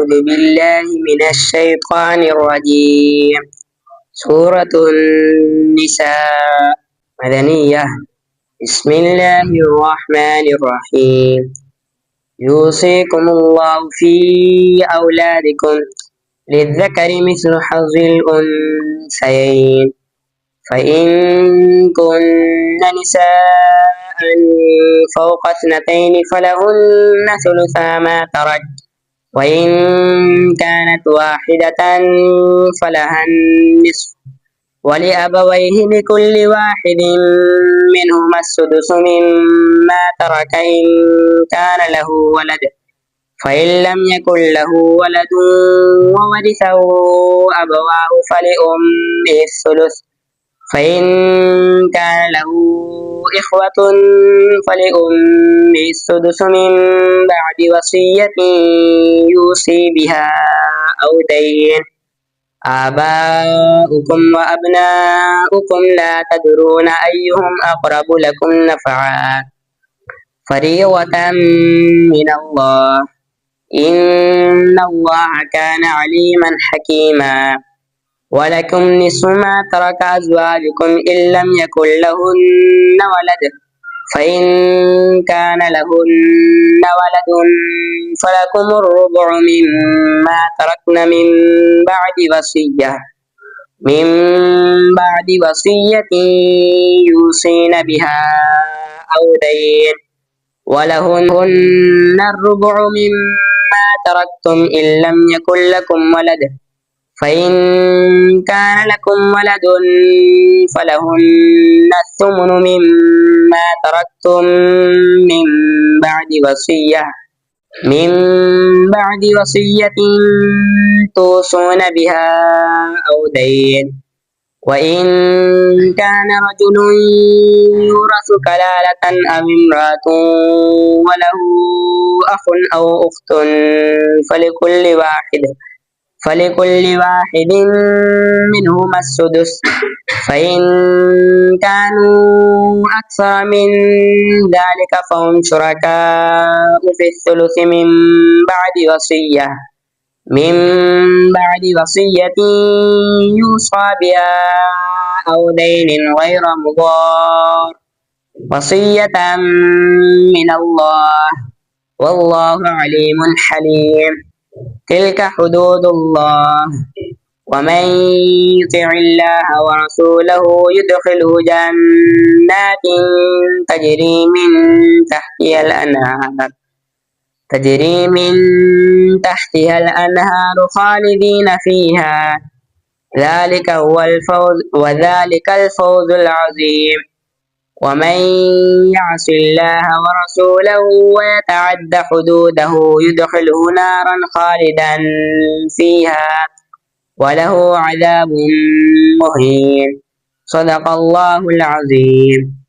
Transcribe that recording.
أعوذ بالله من الشيطان الرجيم. سورة النساء مدنية. بسم الله الرحمن الرحيم. يوصيكم الله في أولادكم للذكر مثل حظ الأنثيين، فإن كن نساء فوق اثنتين فلهن ثلثا ما ترك، وإن كانت واحدة فلها النصف، ولأبويه لكل واحد منهما السدس مما ترك إن كان له ولد، فإن لم يكن له ولد وورثه أبواه فلأمه الثلث، فإن كان له إخوة فلأمه السدس من بعد وصية يوصي بها أو دين. آباؤكم وأبناؤكم لا تدرون أيهم أقرب لكم نفعا، فريضة من الله، إن الله كان عليما حكيما. ولكم نصف ما ترك أزواجكم إن لم يكن لهن ولد، فإن كان لهن ولد فلكم الربع مما تركن من بعد وصية يوصين بها أو دين، ولهن الربع مما تركتم إن لم يكن لكم ولد، فإن كان لكم ولد فلهن الثمن مما تركتم من بعد وصية توصون بها أو دين. وإن كان رجل يورث كلالة أو امرأة وله أخ أو أخت فلكل واحد منهما السدس، فإن كانوا أكثر من ذلك فهم شركاء في الثلث من بعد وصية يوصى بها أو دين غير مضار، وصية من الله، والله عليم حليم. تلك حدود الله، ومن يطع الله ورسوله يدخله جنات تجري من تحتها الأنهار خالدين فيها، ذلك الفوز العظيم. ومن يعص الله ورسوله ويتعد حدوده يدخله نارا خالدا فيها وله عذاب مهين. صدق الله العظيم.